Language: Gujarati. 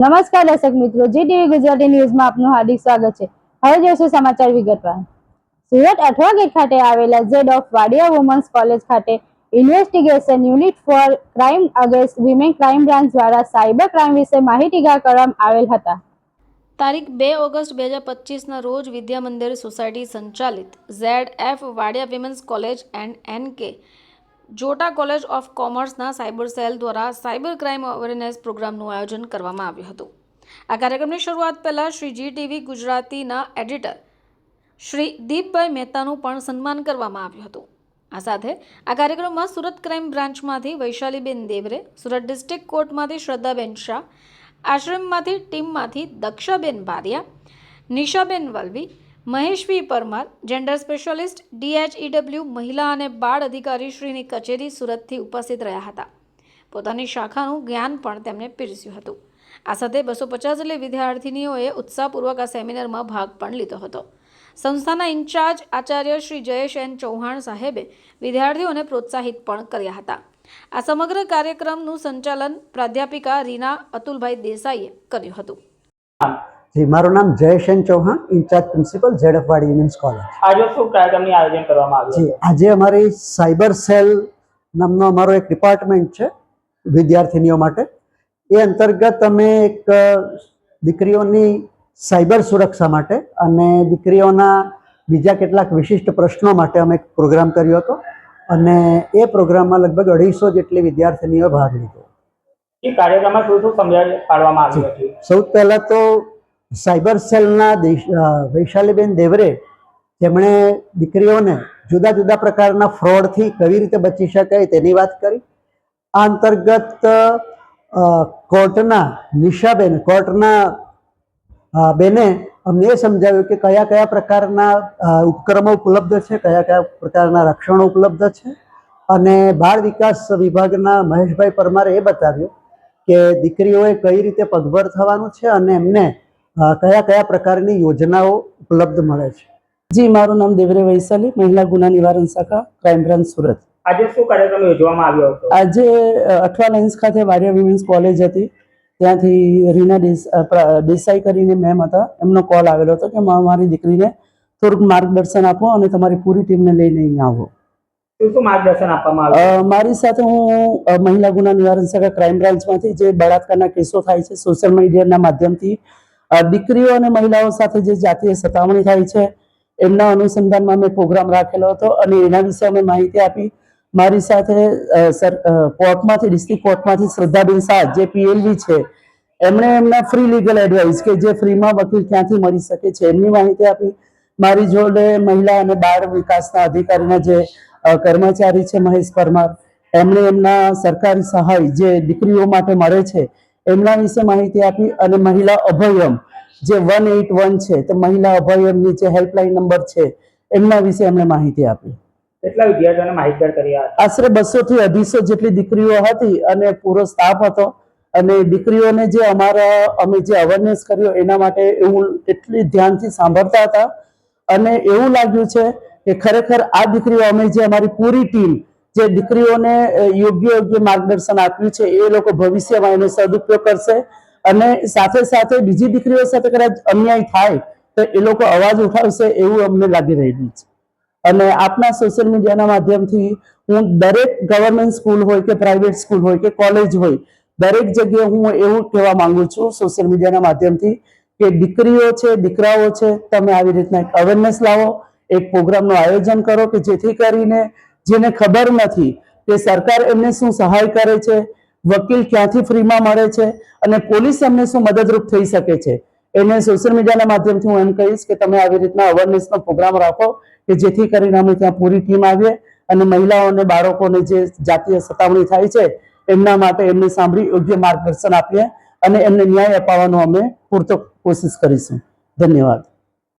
નમસ્કાર દર્શક મિત્રો, જીટીવી ગુજરાતી ન્યૂઝમાં આપનું હાર્દિક સ્વાગત છે। હવે જોઈશું સમાચાર વિગતવાર। સુરત અઠવા ગેટ ખાતે આવેલા Z F Wadia women's college ખાતે investigation unit for crime against women crime branch દ્વારા સાયબર ક્રાઇમ વિશે માહિતીગાર કરવામાં આવેલ હતા। તારીખ 2 ઓગસ્ટ 2025ના રોજ વિદ્યા મંદિર સોસાયટી સંચાલિત ZF Wadia women's college and NK Jhota college of કોમર્સના સાયબર સેલ દ્વારા સાયબર ક્રાઇમ અવેરનેસ પ્રોગ્રામનું આયોજન કરવામાં આવ્યું હતું। આ કાર્યક્રમની શરૂઆત પહેલાં શ્રી જીટીવી ગુજરાતીના એડિટર શ્રી દીપભાઈ મહેતાનું પણ સન્માન કરવામાં આવ્યું હતું। આ સાથે આ કાર્યક્રમમાં સુરત ક્રાઇમ બ્રાન્ચમાંથી વૈશાલીબેન દેવરે, સુરત ડિસ્ટ્રિક્ટ કોર્ટમાંથી શ્રદ્ધાબેન શાહ, આશ્રમમાંથી ટીમમાંથી દક્ષાબેન બારિયા, નિશાબેન વલવી, મહેશવી પરમાર, જેન્ડર સ્પેશિયાલિસ્ટ DHEW મહિલા અને બાળ અધિકારી શ્રીની કચેરી સુરતથી ઉપસ્થિત રહ્યા હતા। પોતાની શાખાનું જ્ઞાન પણ તેમણે પીરસ્યું હતું। આ સાથે 250 જેટલી વિદ્યાર્થીનીઓએ ઉત્સાહપૂર્વક આ સેમિનારમાં ભાગ પણ લીધો હતો। સંસ્થાના ઇન્ચાર્જ આચાર્ય શ્રી જયેશ એન ચૌહાણ સાહેબે વિદ્યાર્થીઓને પ્રોત્સાહિત પણ કર્યા હતા। આ સમગ્ર કાર્યક્રમનું સંચાલન પ્રાધ્યાપિકા રીના અતુલભાઈ દેસાઈએ કર્યું હતું। जी, माરું नाम Jayesh N Chauhan, incharge principal ZF Wadi women's college. आज શું કાર્યક્રમનું આયોજન કરવામાં આવ્યું જી, આજે અમારી સાયબર સેલ નામનો અમારો એક ડિપાર્ટમેન્ટ છે વિદ્યાર્થીનીઓ માટે। એ અંતર્ગત અમે એક દીકરીઓની સાયબર સુરક્ષા માટે અને દીકરીઓના બીજા કેટલાક વિશિષ્ટ પ્રશ્નો માટે અમે એક પ્રોગ્રામ કર્યો હતો અને એ પ્રોગ્રામમાં લગભગ 250 જેટલી વિદ્યાર્થીનીઓ ભાગ લીધો। એ કાર્યક્રમમાં શું શું સમજાવી પાડવામાં આવ્યું હતું? સૌથી પહેલાં તો સાયબર સેલના વૈશાલીબેન દેવરે જેમણે દીકરીઓને જુદા જુદા પ્રકારના ફ્રોડથી કેવી રીતે બચી શકાય તેની વાત કરી। આ અંતર્ગત કોર્ટના નિશાબેન બેને અમને એ સમજાવ્યું કે કયા કયા પ્રકારના ઉપક્રમો ઉપલબ્ધ છે, કયા કયા પ્રકારના રક્ષણો ઉપલબ્ધ છે। અને બાળ વિકાસ વિભાગના મહેશભાઈ પરમારે એ બતાવ્યું કે દીકરીઓએ કઈ રીતે પગભર થવાનું છે અને એમને કયા કયા પ્રકારની યોજનાઓ ઉપલબ્ધ મળે છે। જી, મારું નામ દેવરે વૈશાલી, મહિલા ગુના નિવારણ શાખા, ક્રાઇમ બ્રાન્ચ સુરત। આજે શું કાર્યક્રમ યોજવામાં આવ્યો હતો? આજે અઠવા લાઇન્સ ખાતે વાડિયા વિમેન્સ કોલેજ હતી, ત્યાંથી રીના દેસાઈ કરીને મેમ હતા, એમનો કોલ આવેલો હતો કે મારી દીકરીને થોડુંક માર્ગદર્શન આપો અને તમારી પૂરી ટીમને લઈને અહીંયા આવો। શું માર્ગદર્શન આપવામાં આવ્યું? મારી સાથે હું મહિલા ગુના નિવારણ શાખા ક્રાઇમ બ્રાન્ચમાંથી જે બળાત્કારના કેસો થાય છે સોશિયલ મીડિયાના માધ્યમથી દીકરીઓ અને મહિલાઓ સાથે જે જાતીય સતામણી થાય છે એમના અનુસંધાનમાં મેં પ્રોગ્રામ રાખેલો હતો અને એના વિશે અમે માહિતી આપી। મારી સાથે કોર્ટમાંથી ડિસ્ટ્રિક્ટ કોર્ટમાંથી શ્રદ્ધાબેન શાહ જે PLV છે એમણે એમના ફ્રી લીગલ એડવાઇસ કે જે ફ્રીમાં વકીલ ક્યાંથી મળી શકે છે એમની માહિતી આપી। મારી જોડે મહિલા અને બાળ વિકાસના અધિકારીના જે કર્મચારી છે મહેશ પરમાર, એમણે એમના સરકારી સહાય જે દીકરીઓ માટે મળે છે એમના વિશે માહિતી આપી। અને મહિલા અભયમ જે 181 છે તો મહિલા અભયમની જે હેલ્પલાઇન નંબર છે એમના વિશે એમણે માહિતી આપી। કેટલા વિદ્યાર્થીઓને માહિતગાર કર્યા? આશરે 200 થી 250 જેટલી દીકરીઓ હતી અને પૂરો સ્ટાફ હતો। અને દીકરીઓને જે અમે જે અવેરનેસ કર્યો એના માટે એવું એટલી ધ્યાનથી સાંભળતા હતા અને એવું લાગ્યું છે કે ખરેખર આ દીકરીઓ અમે જે અમારી પૂરી ટીમ જે દીકરીઓને યોગ્ય માર્ગદર્શન આપ્યું છે એ લોકો ભવિષ્યમાં એનો સદુપયોગ કરશે અને સાથે સાથે બીજી દીકરીઓ સાથે કદાચ અન્યાય થાય તો એ લોકો અવાજ ઉઠાવશે એવું અમને લાગી રહ્યું છે। અને આપના સોશિયલ મીડિયાના માધ્યમથી હું દરેક ગવર્મેન્ટ સ્કૂલ હોય કે પ્રાઇવેટ સ્કૂલ હોય કે કોલેજ હોય દરેક જગ્યાએ હું એવું કહેવા માંગુ છું સોશિયલ મીડિયાના માધ્યમથી કે દીકરીઓ છે, દીકરાઓ છે, તમે આવી રીતના એક અવેરનેસ લાવો, એક પ્રોગ્રામનું આયોજન કરો કે જેથી કરીને જેને ખબર નથી કે સરકાર એમને શું સહાય કરે છે, વકીલ ક્યાંથી ફ્રીમાં મળે છે અને પોલીસ એમને શું મદદરૂપ થઈ શકે છે, એને સોશિયલ મીડિયાના માધ્યમથી હું એમ કહીશ કે તમે આવી રીતના અવેરનેસનો પ્રોગ્રામ રાખો કે જેથી કરીને અમે ત્યાં પૂરી ટીમ આવીએ અને મહિલાઓ અને બાળકોને જે જાતીય સતામણી થાય છે એમના માટે એમને સાંભળી યોગ્ય માર્ગદર્શન આપીએ અને એમને ન્યાય અપાવવાનો અમે પૂરતો કોશિશ કરીશું। ધન્યવાદ।